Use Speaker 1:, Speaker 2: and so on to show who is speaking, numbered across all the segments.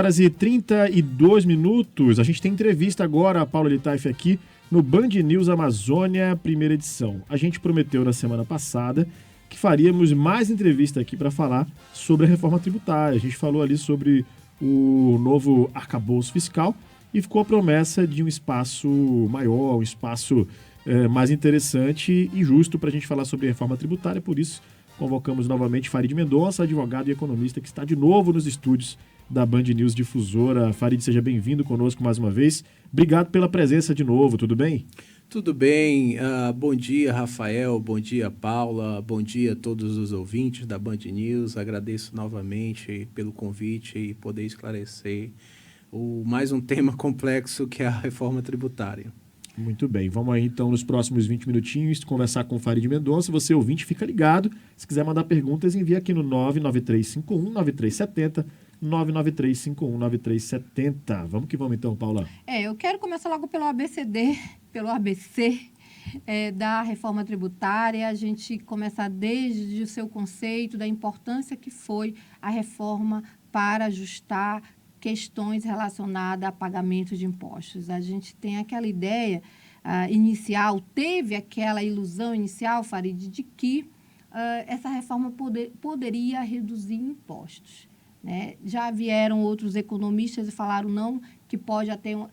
Speaker 1: Horas e 32 minutos. A gente tem entrevista agora, a Paula Litaif aqui no Band News Amazônia, primeira edição. A gente prometeu na semana passada que faríamos mais entrevista aqui para falar sobre a reforma tributária. A gente falou ali sobre o novo arcabouço fiscal e ficou a promessa de um espaço maior, um espaço mais interessante e justo para a gente falar sobre a reforma tributária. Por isso, convocamos novamente Farid Mendonça, advogado e economista, que está de novo nos estúdios da Band News Difusora. Farid, seja bem-vindo conosco mais uma vez. Obrigado pela presença de novo, tudo bem?
Speaker 2: Tudo bem. Bom dia, Rafael. Bom dia, Paula. Bom dia a todos os ouvintes da Band News. Agradeço novamente pelo convite e poder esclarecer mais um tema complexo que é a reforma tributária.
Speaker 1: Muito bem, vamos aí então nos próximos 20 minutinhos conversar com o Farid Mendonça. Você ouvinte, fica ligado. Se quiser mandar perguntas, envia aqui no 99351-9370, 99351-9370. Vamos que vamos então, Paula.
Speaker 3: Eu quero começar logo pelo ABC da reforma tributária. A gente começar desde o seu conceito, da importância que foi a reforma para ajustar questões relacionadas a pagamento de impostos. A gente tem aquela ideia inicial, teve aquela ilusão inicial, Farid, de que essa reforma poderia reduzir impostos, né? Já vieram outros economistas e falaram não, que pode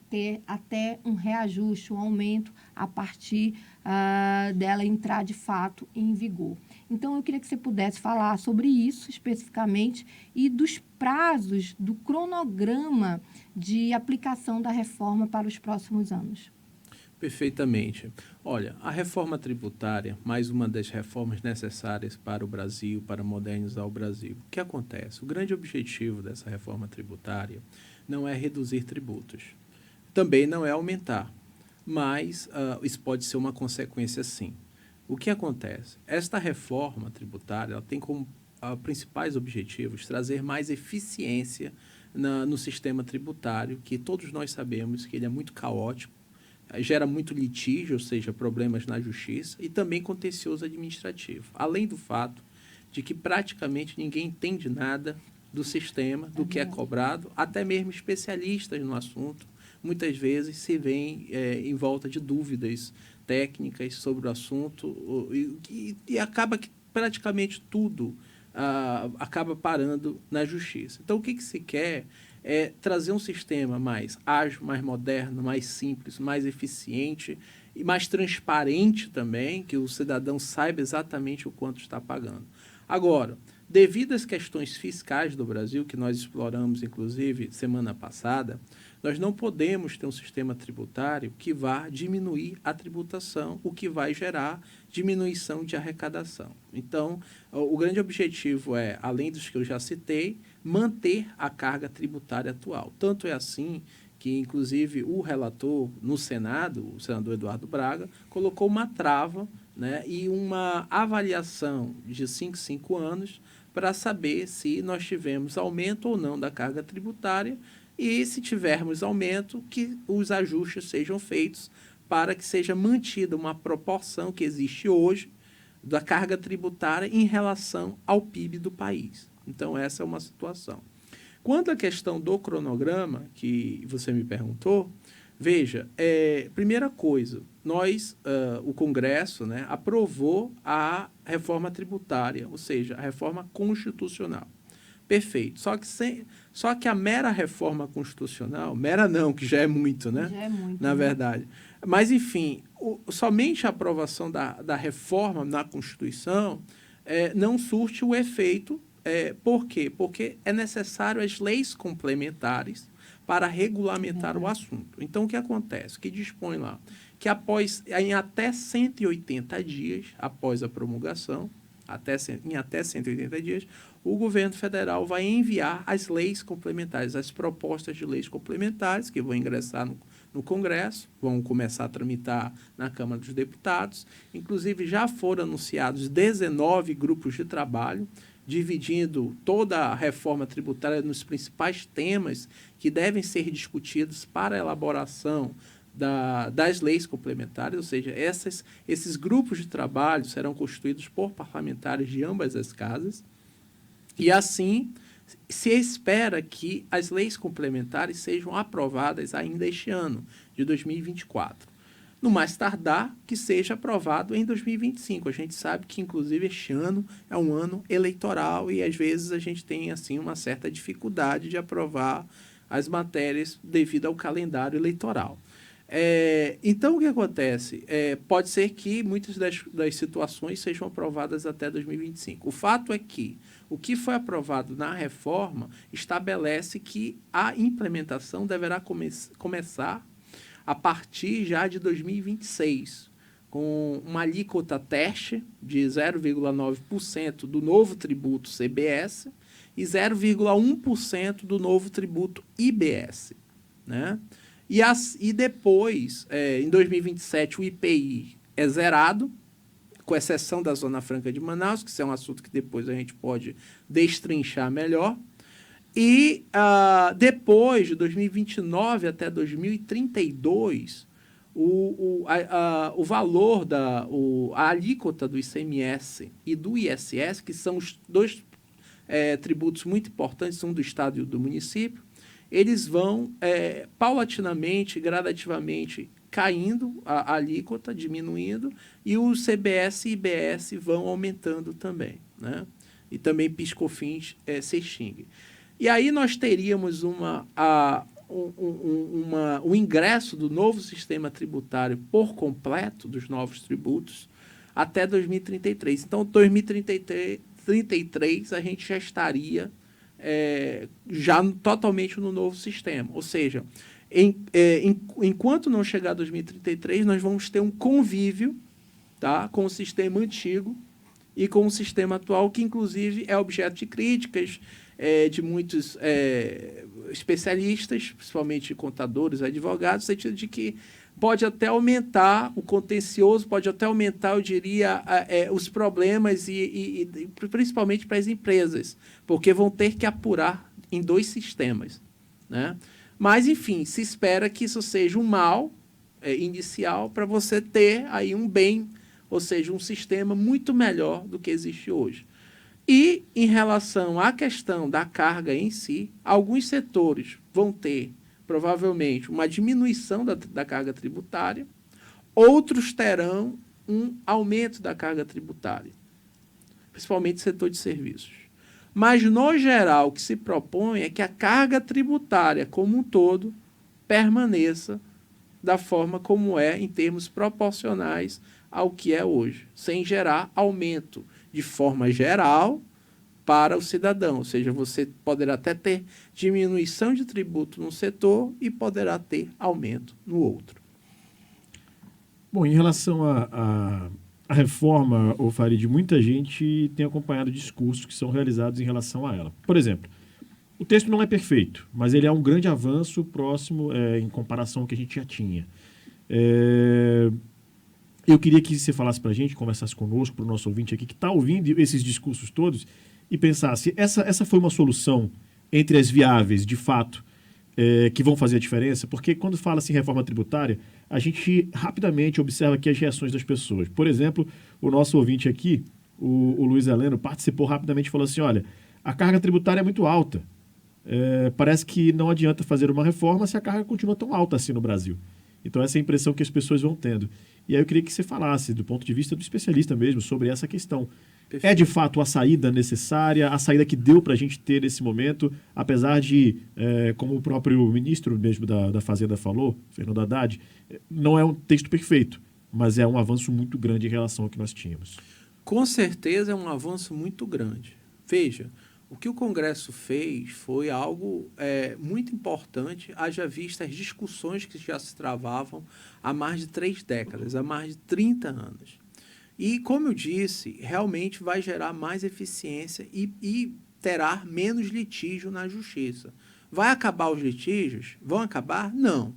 Speaker 3: ter até um reajuste, um aumento a partir dela entrar de fato em vigor. Então, eu queria que você pudesse falar sobre isso especificamente e dos prazos, do cronograma de aplicação da reforma para os próximos anos.
Speaker 2: Perfeitamente. Olha, a reforma tributária, mais uma das reformas necessárias para o Brasil, para modernizar o Brasil. O que acontece? O grande objetivo dessa reforma tributária não é reduzir tributos. Também não é aumentar, mas isso pode ser uma consequência sim. O que acontece? Esta reforma tributária ela tem como principais objetivos trazer mais eficiência no sistema tributário, que todos nós sabemos que ele é muito caótico, gera muito litígio, ou seja, problemas na justiça, e também contencioso administrativo. Além do fato de que praticamente ninguém entende nada do sistema, do que é cobrado, até mesmo especialistas no assunto, muitas vezes se veem em volta de dúvidas técnicas sobre o assunto e acaba que praticamente tudo acaba parando na justiça. Então, o que se quer é trazer um sistema mais ágil, mais moderno, mais simples, mais eficiente e mais transparente também, que o cidadão saiba exatamente o quanto está pagando. Agora, devido às questões fiscais do Brasil, que nós exploramos, inclusive, semana passada, nós não podemos ter um sistema tributário que vá diminuir a tributação, o que vai gerar diminuição de arrecadação. Então, o grande objetivo é, além dos que eu já citei, manter a carga tributária atual. Tanto é assim que, inclusive, o relator no Senado, o senador Eduardo Braga, colocou uma trava, né, e uma avaliação de 5 anos para saber se nós tivemos aumento ou não da carga tributária e, se tivermos aumento, que os ajustes sejam feitos para que seja mantida uma proporção que existe hoje da carga tributária em relação ao PIB do país. Então, essa é uma situação. Quanto à questão do cronograma, que você me perguntou, veja, primeira coisa, o Congresso, né, aprovou a reforma tributária, ou seja, a reforma constitucional. Perfeito. Só que a mera reforma constitucional, mera não, que já é muito, né?
Speaker 3: Já é muito,
Speaker 2: na verdade. Mas, enfim, somente a aprovação da reforma na Constituição não surte o efeito. Por quê? Porque é necessário as leis complementares para regulamentar o assunto. Então, o que acontece? Que dispõe lá que em até 180 dias após a promulgação, em até 180 dias, o governo federal vai enviar as leis complementares, as propostas de leis complementares que vão ingressar no Congresso, vão começar a tramitar na Câmara dos Deputados. Inclusive, já foram anunciados 19 grupos de trabalho, dividindo toda a reforma tributária nos principais temas que devem ser discutidos para a elaboração das leis complementares, ou seja, esses grupos de trabalho serão constituídos por parlamentares de ambas as casas, e assim se espera que as leis complementares sejam aprovadas ainda este ano, de 2024. No mais tardar, que seja aprovado em 2025. A gente sabe que, inclusive, este ano é um ano eleitoral e, às vezes, a gente tem assim uma certa dificuldade de aprovar as matérias devido ao calendário eleitoral. Então, o que acontece? Pode ser que muitas das situações sejam aprovadas até 2025. O fato é que o que foi aprovado na reforma estabelece que a implementação deverá começar a partir já de 2026, com uma alíquota teste de 0,9% do novo tributo CBS e 0,1% do novo tributo IBS, né? E depois, em 2027, o IPI é zerado, com exceção da Zona Franca de Manaus, que isso é um assunto que depois a gente pode destrinchar melhor. E depois, de 2029 até 2032, o valor a alíquota do ICMS e do ISS, que são os dois tributos muito importantes, um do Estado e o do município, eles vão paulatinamente, gradativamente, caindo a alíquota, diminuindo, e o CBS e IBS vão aumentando também, né? E também PIS/COFINS se extingue. E aí nós teríamos o ingresso do novo sistema tributário por completo, dos novos tributos, até 2033. Então, 2033 a gente já estaria já totalmente no novo sistema. Ou seja, enquanto não chegar 2033, nós vamos ter um convívio, tá, com o sistema antigo e com o sistema atual, que inclusive é objeto de críticas de muitos especialistas, principalmente contadores, advogados, no sentido de que pode até aumentar o contencioso, pode até aumentar, eu diria, os problemas, e principalmente para as empresas, porque vão ter que apurar em dois sistemas, né? Mas, enfim, se espera que isso seja um mal inicial para você ter aí um bem, ou seja, um sistema muito melhor do que existe hoje. E, em relação à questão da carga em si, alguns setores vão ter, provavelmente, uma diminuição da carga tributária, outros terão um aumento da carga tributária, principalmente o setor de serviços. Mas, no geral, o que se propõe é que a carga tributária como um todo permaneça da forma como é, em termos proporcionais ao que é hoje, sem gerar aumento de forma geral para o cidadão. Ou seja, você poderá até ter diminuição de tributo num setor e poderá ter aumento no outro.
Speaker 1: Bom, em relação à reforma, Farid, muita gente tem acompanhado discursos que são realizados em relação a ela. Por exemplo, o texto não é perfeito, mas ele é um grande avanço próximo em comparação ao que a gente já tinha. Eu queria que você falasse para a gente, conversasse conosco, para o nosso ouvinte aqui, que está ouvindo esses discursos todos, e pensasse, essa foi uma solução entre as viáveis, de fato, que vão fazer a diferença? Porque quando fala-se em reforma tributária, a gente rapidamente observa aqui as reações das pessoas. Por exemplo, o nosso ouvinte aqui, o Luiz Heleno, participou rapidamente e falou assim, olha, a carga tributária é muito alta. Parece que não adianta fazer uma reforma se a carga continua tão alta assim no Brasil. Então, essa é a impressão que as pessoas vão tendo. E aí eu queria que você falasse, do ponto de vista do especialista mesmo, sobre essa questão. Perfeito. É, de fato, a saída necessária, a saída que deu para a gente ter nesse momento, apesar de, como o próprio ministro mesmo da Fazenda falou, Fernando Haddad, não é um texto perfeito, mas é um avanço muito grande em relação ao que nós tínhamos.
Speaker 2: Com certeza é um avanço muito grande. Veja, o que o Congresso fez foi algo muito importante, haja vista as discussões que já se travavam há mais de 3 décadas, há mais de 30 anos. E, como eu disse, realmente vai gerar mais eficiência e terá menos litígio na justiça. Vai acabar os litígios? Vão acabar? Não.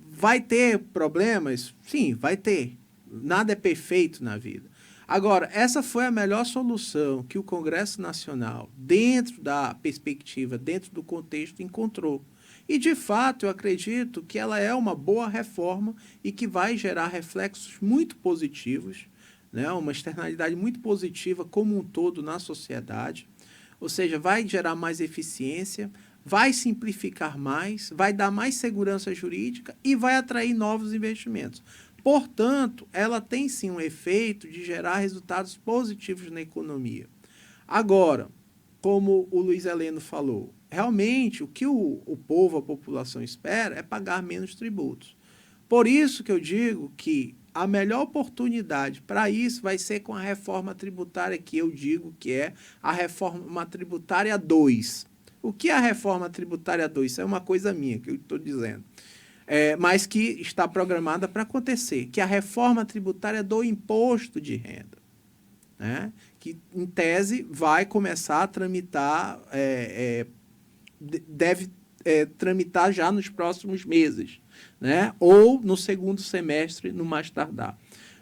Speaker 2: Vai ter problemas? Sim, vai ter. Nada é perfeito na vida. Agora, essa foi a melhor solução que o Congresso Nacional, dentro da perspectiva, dentro do contexto, encontrou. E, de fato, eu acredito que ela é uma boa reforma e que vai gerar reflexos muito positivos, né? Uma externalidade muito positiva como um todo na sociedade. ou seja, vai gerar mais eficiência, vai simplificar mais, vai dar mais segurança jurídica e vai atrair novos investimentos. Portanto, ela tem sim um efeito de gerar resultados positivos na economia. Agora, como o Luiz Heleno falou, realmente o que o povo, a população espera é pagar menos tributos. Por isso que eu digo que a melhor oportunidade para isso vai ser com a reforma tributária, que eu digo que é a reforma tributária 2. O que é a reforma tributária 2? Isso é uma coisa minha que eu estou dizendo. Mas que está programada para acontecer, que é a reforma tributária do imposto de renda, né? Que, em tese, vai começar a tramitar, deve tramitar já nos próximos meses, né? Ou no segundo semestre, no mais tardar.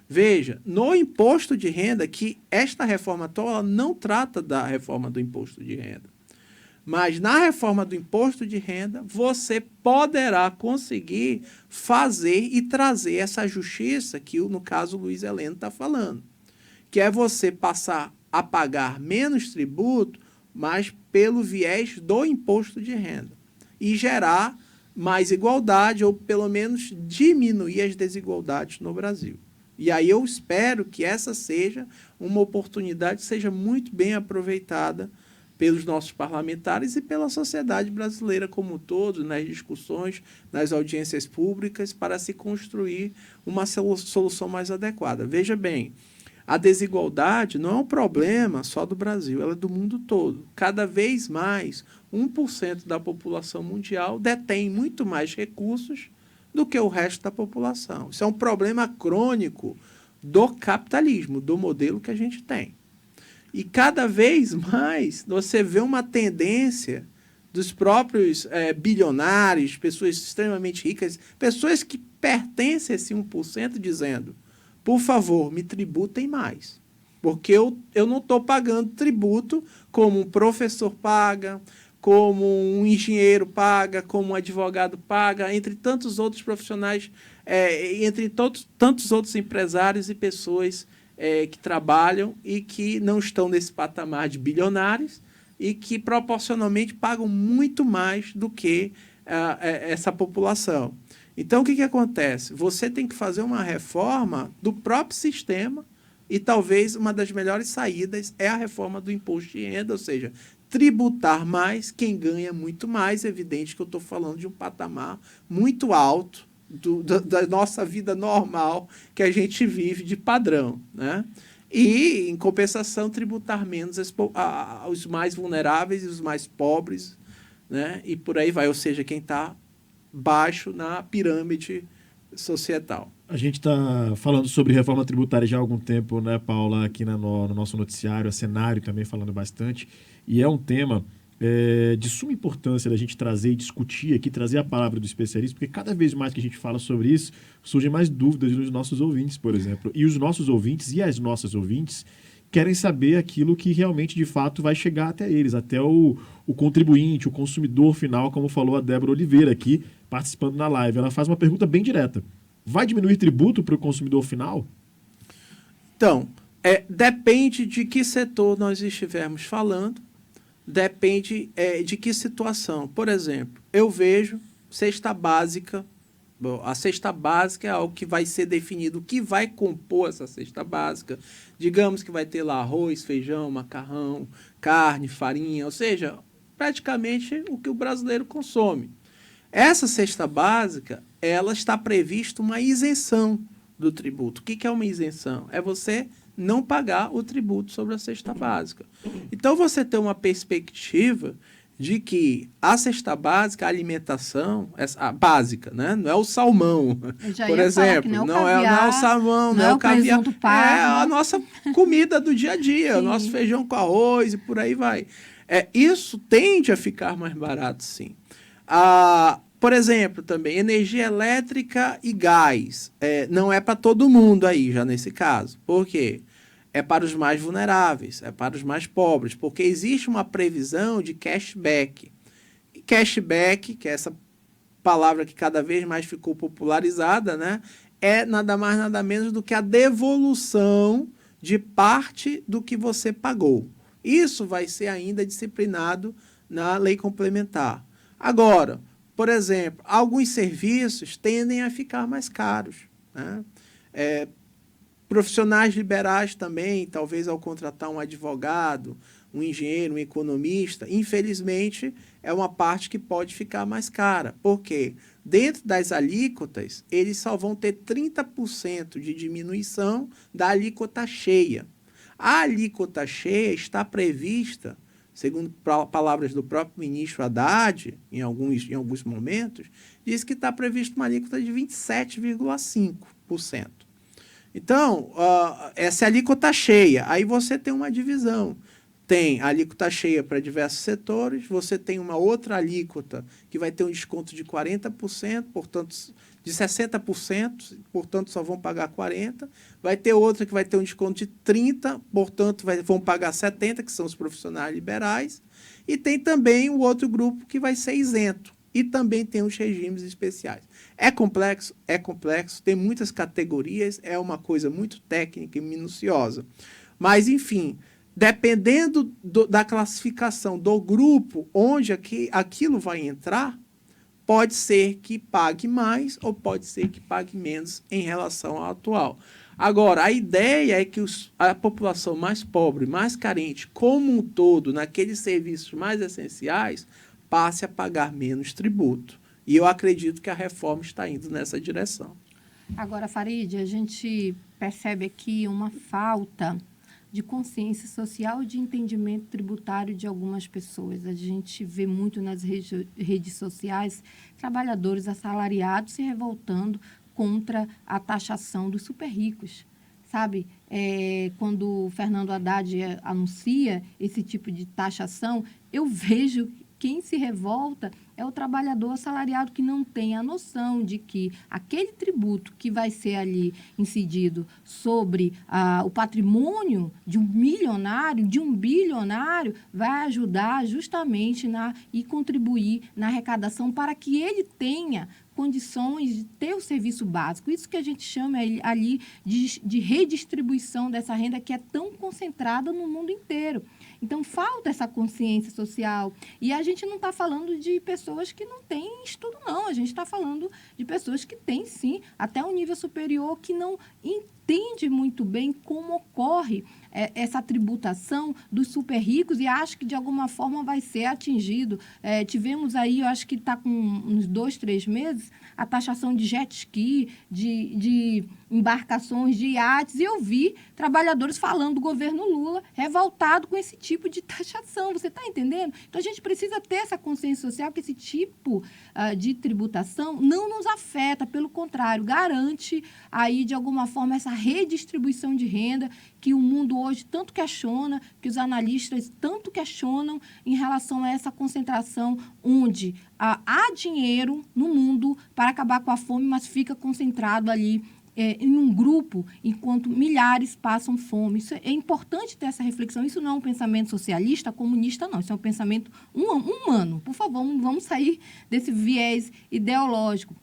Speaker 2: Veja, no imposto de renda, que esta reforma atual ela não trata da reforma do imposto de renda, mas na reforma do imposto de renda, você poderá conseguir fazer e trazer essa justiça que, no caso, o Luiz Heleno está falando, que é você passar a pagar menos tributo, mas pelo viés do imposto de renda, e gerar mais igualdade, ou pelo menos diminuir as desigualdades no Brasil. E aí eu espero que essa seja uma oportunidade que seja muito bem aproveitada pelos nossos parlamentares e pela sociedade brasileira como um todo, nas discussões, nas audiências públicas, para se construir uma solução mais adequada. Veja bem, a desigualdade não é um problema só do Brasil, ela é do mundo todo. Cada vez mais, 1% da população mundial detém muito mais recursos do que o resto da população. Isso é um problema crônico do capitalismo, do modelo que a gente tem. E cada vez mais você vê uma tendência dos próprios bilionários, pessoas extremamente ricas, pessoas que pertencem a esse 1%, dizendo: por favor, me tributem mais, porque eu não estou pagando tributo como um professor paga, como um engenheiro paga, como um advogado paga, entre tantos outros profissionais, entre tantos outros empresários e pessoas que trabalham e que não estão nesse patamar de bilionários e que proporcionalmente pagam muito mais do que essa população. Então, o que acontece? Você tem que fazer uma reforma do próprio sistema e talvez uma das melhores saídas é a reforma do imposto de renda, ou seja, tributar mais quem ganha muito mais. É evidente que eu estou falando de um patamar muito alto da nossa vida normal que a gente vive de padrão, né? E, em compensação, tributar menos os mais vulneráveis e os mais pobres, né? E por aí vai, ou seja, quem está baixo na pirâmide societal.
Speaker 1: A gente está falando sobre reforma tributária já há algum tempo, né, Paula, aqui no nosso noticiário, a Cenário também falando bastante, e é um tema de suma importância da gente trazer e discutir aqui, trazer a palavra do especialista, porque cada vez mais que a gente fala sobre isso, surgem mais dúvidas dos nossos ouvintes, por exemplo. E os nossos ouvintes e as nossas ouvintes querem saber aquilo que realmente, de fato, vai chegar até eles, até o contribuinte, o consumidor final, como falou a Débora Oliveira aqui, participando na live. Ela faz uma pergunta bem direta. Vai diminuir tributo para o consumidor final?
Speaker 2: Então, depende de que setor nós estivermos falando, depende de que situação. Por exemplo, eu vejo cesta básica. Bom, a cesta básica é algo que vai ser definido, o que vai compor essa cesta básica. Digamos que vai ter lá arroz, feijão, macarrão, carne, farinha, ou seja, praticamente o que o brasileiro consome. Essa cesta básica, ela está prevista uma isenção do tributo. O que é uma isenção? É você não pagar o tributo sobre a cesta básica. Então, você tem uma perspectiva de que a cesta básica, a alimentação, a básica, né? Não é o salmão, por exemplo, não é o salmão, não é o caviar, é a nossa comida do dia a dia, o nosso feijão com arroz e por aí vai. Isso tende a ficar mais barato, sim. Por exemplo, também, energia elétrica e gás. Não é para todo mundo aí, já nesse caso. Por quê? É para os mais vulneráveis, é para os mais pobres, porque existe uma previsão de cashback. E cashback, que é essa palavra que cada vez mais ficou popularizada, né? É nada mais, nada menos do que a devolução de parte do que você pagou. Isso vai ser ainda disciplinado na lei complementar. Agora, por exemplo, alguns serviços tendem a ficar mais caros, né? Profissionais liberais também, talvez ao contratar um advogado, um engenheiro, um economista, infelizmente é uma parte que pode ficar mais cara. Por quê? Dentro das alíquotas, eles só vão ter 30% de diminuição da alíquota cheia. A alíquota cheia está prevista, segundo palavras do próprio ministro Haddad, em alguns momentos, diz que está prevista uma alíquota de 27,5%. Então, essa é a alíquota cheia. Aí você tem uma divisão. Tem a alíquota cheia para diversos setores, você tem uma outra alíquota que vai ter um desconto de 40%, portanto, de 60%, portanto, só vão pagar 40%. Vai ter outra que vai ter um desconto de 30%, portanto, vão pagar 70%, que são os profissionais liberais. E tem também o outro grupo que vai ser isento. E também tem os regimes especiais. É complexo? É complexo, tem muitas categorias, é uma coisa muito técnica e minuciosa. Mas, enfim, dependendo da classificação do grupo onde aquilo vai entrar, pode ser que pague mais ou pode ser que pague menos em relação ao atual. Agora, a ideia é que a população mais pobre, mais carente, como um todo, naqueles serviços mais essenciais, passe a pagar menos tributo. E eu acredito que a reforma está indo nessa direção.
Speaker 3: Agora, Farid, a gente percebe aqui uma falta de consciência social e de entendimento tributário de algumas pessoas. A gente vê muito nas redes sociais trabalhadores assalariados se revoltando contra a taxação dos super ricos. Sabe, quando o Fernando Haddad anuncia esse tipo de taxação, eu vejo quem se revolta é o trabalhador assalariado que não tem a noção de que aquele tributo que vai ser ali incidido sobre o patrimônio de um milionário, de um bilionário, vai ajudar justamente e contribuir na arrecadação para que ele tenha condições de ter o serviço básico. Isso que a gente chama ali de redistribuição dessa renda que é tão concentrada no mundo inteiro. Então, falta essa consciência social. E a gente não está falando de pessoas que não têm estudo, não. A gente está falando de pessoas que têm, sim, até um nível superior, que não entende muito bem como ocorre essa tributação dos super ricos e acha que, de alguma forma, vai ser atingido. Tivemos aí, eu acho que está com uns 2, 3 meses, a taxação de jet ski, de embarcações, de iates, e eu vi trabalhadores falando do governo Lula revoltado com esse tipo de taxação. Você está entendendo? Então, a gente precisa ter essa consciência social que esse tipo de tributação não nos afeta, pelo contrário, garante aí, de alguma forma, essa redistribuição de renda que o mundo hoje tanto questiona, que os analistas tanto questionam em relação a essa concentração onde há dinheiro no mundo para acabar com a fome, mas fica concentrado ali em um grupo, enquanto milhares passam fome. Isso é importante ter essa reflexão. Isso não é um pensamento socialista, comunista, não. Isso é um pensamento humano. Por favor, vamos sair desse viés ideológico.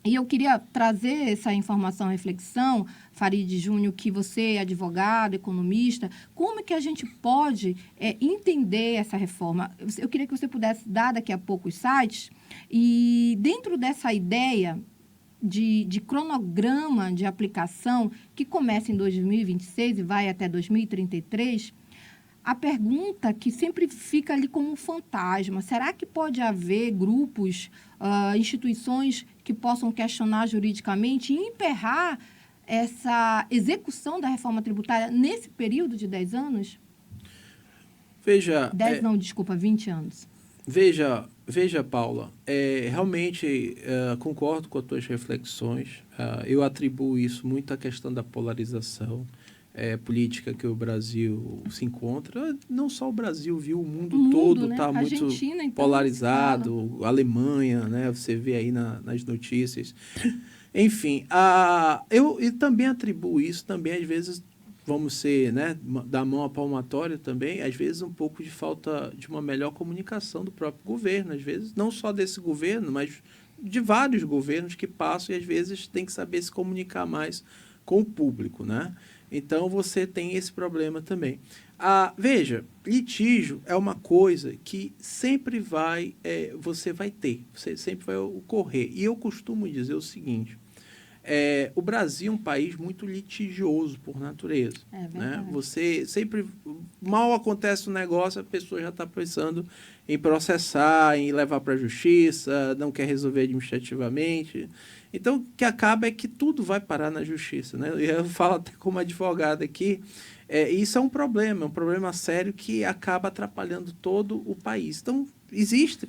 Speaker 3: E eu queria trazer essa informação, reflexão, Farid Júnior, que você é advogado, economista, como é que a gente pode entender essa reforma? Eu queria que você pudesse dar daqui a pouco os sites, e dentro dessa ideia de cronograma de aplicação, que começa em 2026 e vai até 2033, a pergunta que sempre fica ali como um fantasma: será que pode haver grupos, instituições que possam questionar juridicamente e emperrar essa execução da reforma tributária nesse período de 10 anos?
Speaker 2: Veja...
Speaker 3: 20 anos.
Speaker 2: Veja, Paula, realmente concordo com as tuas reflexões. Eu atribuo isso muito à questão da polarização política que o Brasil se encontra. Não só o Brasil, viu? O mundo todo está, né? Muito então, polarizado. Alemanha, né? Você vê aí nas notícias. Enfim, eu também atribuo isso, também às vezes, vamos ser, né, da mão à palmatória também, às vezes um pouco de falta de uma melhor comunicação do próprio governo, às vezes, não só desse governo, mas de vários governos que passam e às vezes tem que saber se comunicar mais com o público, né? Então, você tem esse problema também. Veja, litígio é uma coisa que sempre você vai ter, você sempre vai ocorrer. E eu costumo dizer o seguinte, o Brasil é um país muito litigioso por natureza. Né? Você sempre, mal acontece um negócio, a pessoa já está pensando em processar, em levar para a justiça, não quer resolver administrativamente. Então, o que acaba é que tudo vai parar na justiça. Né? Eu falo até como advogado aqui, isso é um problema sério que acaba atrapalhando todo o país. Então,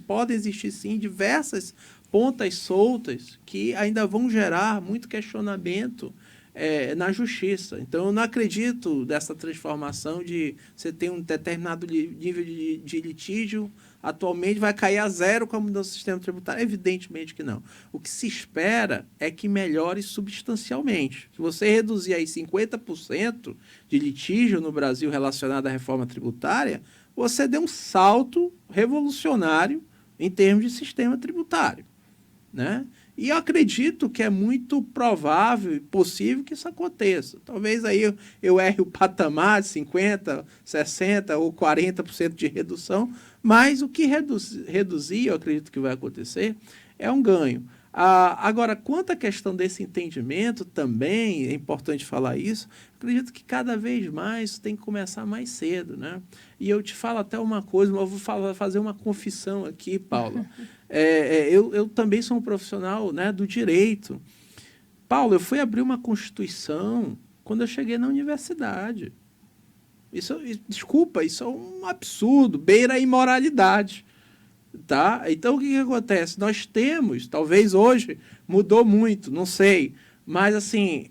Speaker 2: podem existir sim diversas pontas soltas que ainda vão gerar muito questionamento na justiça. Então, eu não acredito dessa transformação de você ter um determinado nível de litígio, atualmente vai cair a zero com a mudança do sistema tributário. Evidentemente que não. O que se espera é que melhore substancialmente. Se você reduzir aí 50% de litígio no Brasil relacionado à reforma tributária, você deu um salto revolucionário em termos de sistema tributário. Né? E eu acredito que é muito provável e possível que isso aconteça. Talvez aí eu erre o patamar de 50%, 60% ou 40% de redução, mas o que reduzir, eu acredito que vai acontecer, é um ganho. Agora, quanto à questão desse entendimento, também é importante falar isso, acredito que cada vez mais tem que começar mais cedo. Né? E eu te falo até uma coisa, mas eu vou fazer uma confissão aqui, Paula. Eu também sou um profissional, né, do direito. Paulo, eu fui abrir uma Constituição quando eu cheguei na universidade. Desculpa, isso é um absurdo, beira a imoralidade. Tá? Então, o que acontece? Nós temos, talvez hoje mudou muito, não sei, mas assim,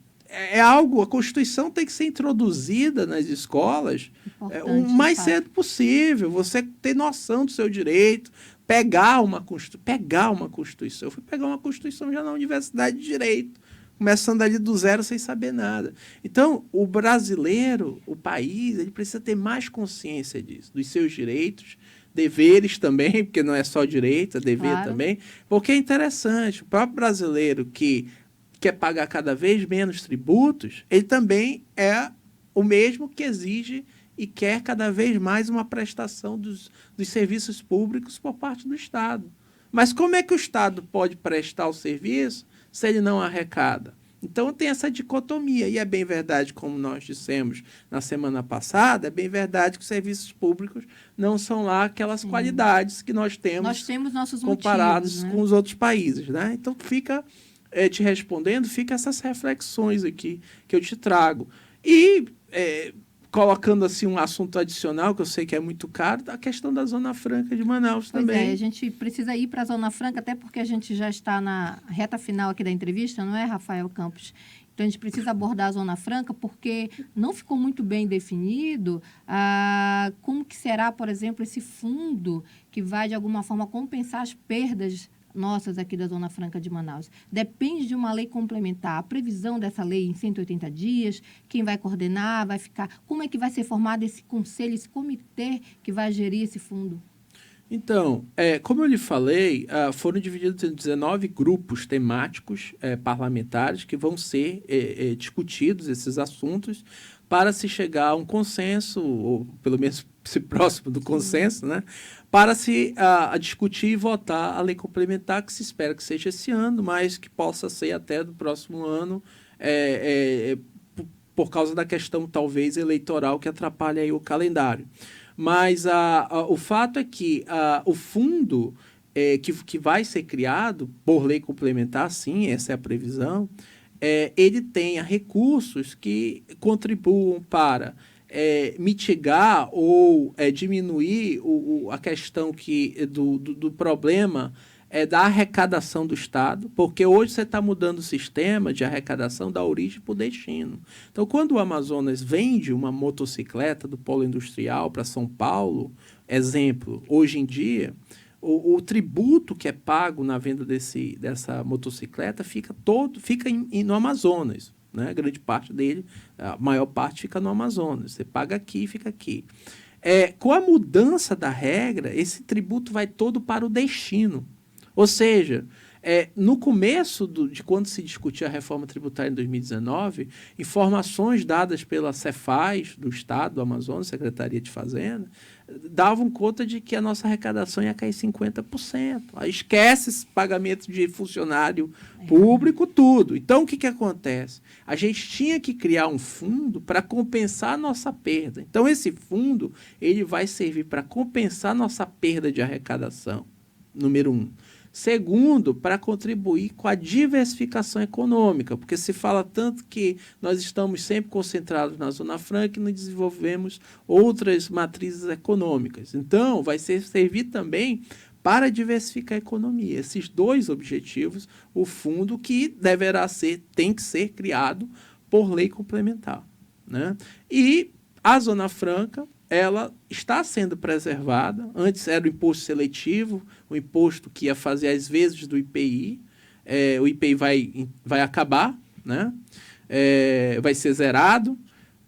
Speaker 2: a Constituição tem que ser introduzida nas escolas o mais cedo possível, você ter noção do seu direito, pegar uma Constituição. Eu fui pegar uma Constituição já na Universidade de Direito, começando ali do zero sem saber nada. Então, o brasileiro, o país, ele precisa ter mais consciência disso, dos seus direitos, deveres também, porque não é só direito, é dever também, porque é interessante, o próprio brasileiro que quer pagar cada vez menos tributos, ele também é o mesmo que exige e quer cada vez mais uma prestação dos serviços públicos por parte do Estado. Mas como é que o Estado pode prestar o serviço se ele não arrecada? Então, tem essa dicotomia, e é bem verdade, como nós dissemos na semana passada, é bem verdade que os serviços públicos não são lá aquelas qualidades que nós temos
Speaker 3: nossos
Speaker 2: comparados
Speaker 3: motivos, né?
Speaker 2: com os outros países. Né? Então, te respondendo, fica essas reflexões aqui que eu te trago. E, colocando assim um assunto adicional, que eu sei que é muito caro, a questão da Zona Franca de Manaus também.
Speaker 3: A gente precisa ir para a Zona Franca, até porque a gente já está na reta final aqui da entrevista, não é, Rafael Campos? Então, a gente precisa abordar a Zona Franca, porque não ficou muito bem definido como que será, por exemplo, esse fundo que vai, de alguma forma, compensar as perdas nossas aqui da Zona Franca de Manaus. Depende de uma lei complementar. A previsão dessa lei em 180 dias, quem vai coordenar, vai ficar... Como é que vai ser formado esse conselho, esse comitê que vai gerir esse fundo?
Speaker 2: Então, como eu lhe falei, foram divididos em 19 grupos temáticos parlamentares que vão ser discutidos esses assuntos para se chegar a um consenso, ou pelo menos se próximo do consenso, né? Para se discutir e votar a lei complementar, que se espera que seja esse ano, mas que possa ser até do próximo ano, por causa da questão, talvez, eleitoral que atrapalha aí o calendário. Mas o fato é que o fundo que vai ser criado por lei complementar, sim, essa é a previsão, ele tenha recursos que contribuam para mitigar ou diminuir a questão do problema da arrecadação do Estado, porque hoje você está mudando o sistema de arrecadação da origem para o destino. Então, quando o Amazonas vende uma motocicleta do polo industrial para São Paulo, exemplo, hoje em dia, o tributo que é pago na venda dessa motocicleta fica no Amazonas. Né? Grande parte dele, a maior parte fica no Amazonas. Você paga aqui e fica aqui. Com a mudança da regra, esse tributo vai todo para o destino. Ou seja, no começo de quando se discutia a reforma tributária em 2019, informações dadas pela Cefaz, do Estado do Amazonas, Secretaria de Fazenda, davam conta de que a nossa arrecadação ia cair 50%. Aí esquece esse pagamento de funcionário público, tudo. Então, o que acontece? A gente tinha que criar um fundo para compensar a nossa perda. Então, esse fundo ele vai servir para compensar a nossa perda de arrecadação, número 1. Segundo, para contribuir com a diversificação econômica, porque se fala tanto que nós estamos sempre concentrados na Zona Franca e não desenvolvemos outras matrizes econômicas. Então, vai servir também para diversificar a economia. Esses dois objetivos, o fundo que tem que ser criado por lei complementar, né? E a Zona Franca, ela está sendo preservada. Antes era o imposto seletivo, o imposto que ia fazer as vezes do IPI. O IPI vai acabar, né? Vai ser zerado.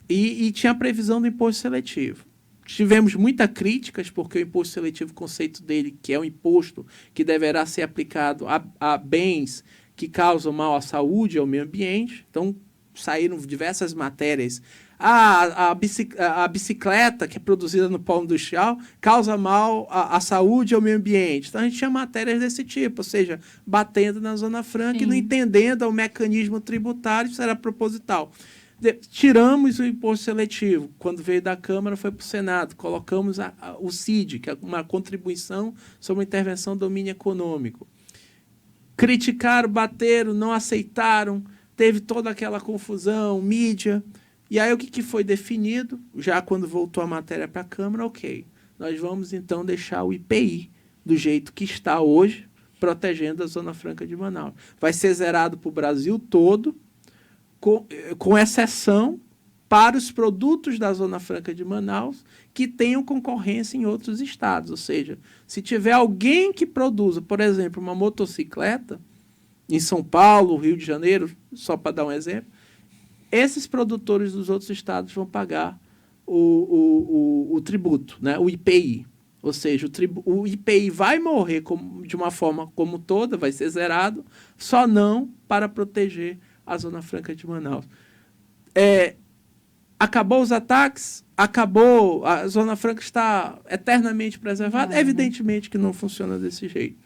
Speaker 2: E tinha a previsão do imposto seletivo. Tivemos muitas críticas, porque o imposto seletivo, o conceito dele, que é um imposto que deverá ser aplicado a bens que causam mal à saúde e ao meio ambiente. Então, saíram diversas matérias. A bicicleta que é produzida no polo industrial causa mal à saúde e ao meio ambiente. Então, a gente tinha matérias desse tipo, ou seja, batendo na Zona Franca. Sim. E não entendendo o mecanismo tributário, isso era proposital. Tiramos o imposto seletivo. Quando veio da Câmara, foi para o Senado. Colocamos o CID, que é uma contribuição sobre a intervenção do domínio econômico. Criticaram, bateram, não aceitaram. Teve toda aquela confusão, mídia. E aí o que foi definido? Já quando voltou a matéria para a Câmara, ok. Nós vamos então deixar o IPI do jeito que está hoje, protegendo a Zona Franca de Manaus. Vai ser zerado para o Brasil todo, com exceção para os produtos da Zona Franca de Manaus que tenham concorrência em outros estados. Ou seja, se tiver alguém que produza, por exemplo, uma motocicleta, em São Paulo, Rio de Janeiro, só para dar um exemplo, esses produtores dos outros estados vão pagar o tributo, né? O IPI. Ou seja, o IPI vai morrer de uma forma como toda, vai ser zerado, só não para proteger a Zona Franca de Manaus. Acabou os ataques? Acabou? A Zona Franca está eternamente preservada? Evidentemente que não funciona desse jeito.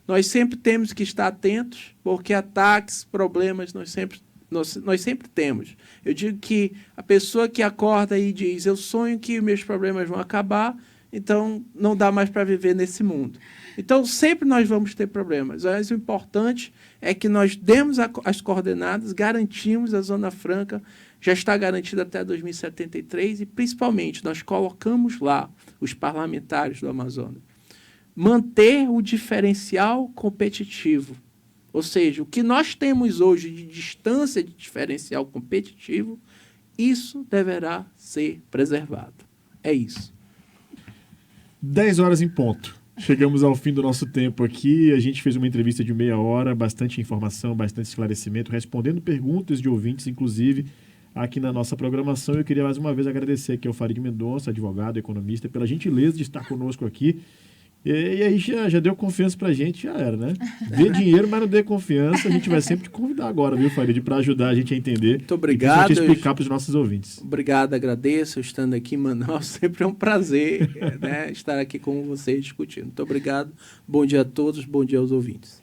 Speaker 2: Nós sempre temos que estar atentos, porque ataques, problemas, nós sempre temos. Eu digo que a pessoa que acorda e diz, eu sonho que meus problemas vão acabar, então não dá mais para viver nesse mundo. Então, sempre nós vamos ter problemas. Mas o importante é que nós demos as coordenadas, garantimos a Zona Franca, já está garantida até 2073, e, principalmente, nós colocamos lá, os parlamentares do Amazonas, manter o diferencial competitivo. Ou seja, o que nós temos hoje de distância de diferencial competitivo, isso deverá ser preservado. É isso.
Speaker 1: 10 horas em ponto. Chegamos ao fim do nosso tempo aqui. A gente fez uma entrevista de meia hora, bastante informação, bastante esclarecimento, respondendo perguntas de ouvintes, inclusive, aqui na nossa programação. Eu queria mais uma vez agradecer aqui ao Farid Mendonça, advogado, economista, pela gentileza de estar conosco aqui. E aí já deu confiança pra gente, já era, né? Dê dinheiro, mas não dê confiança. A gente vai sempre te convidar agora, viu, Farid, para ajudar a gente a entender.
Speaker 2: Muito obrigado.
Speaker 1: E explicar para os nossos ouvintes.
Speaker 2: Obrigado, agradeço. Estando aqui em Manaus, sempre é um prazer né, estar aqui com vocês discutindo. Muito obrigado. Bom dia a todos, bom dia aos ouvintes.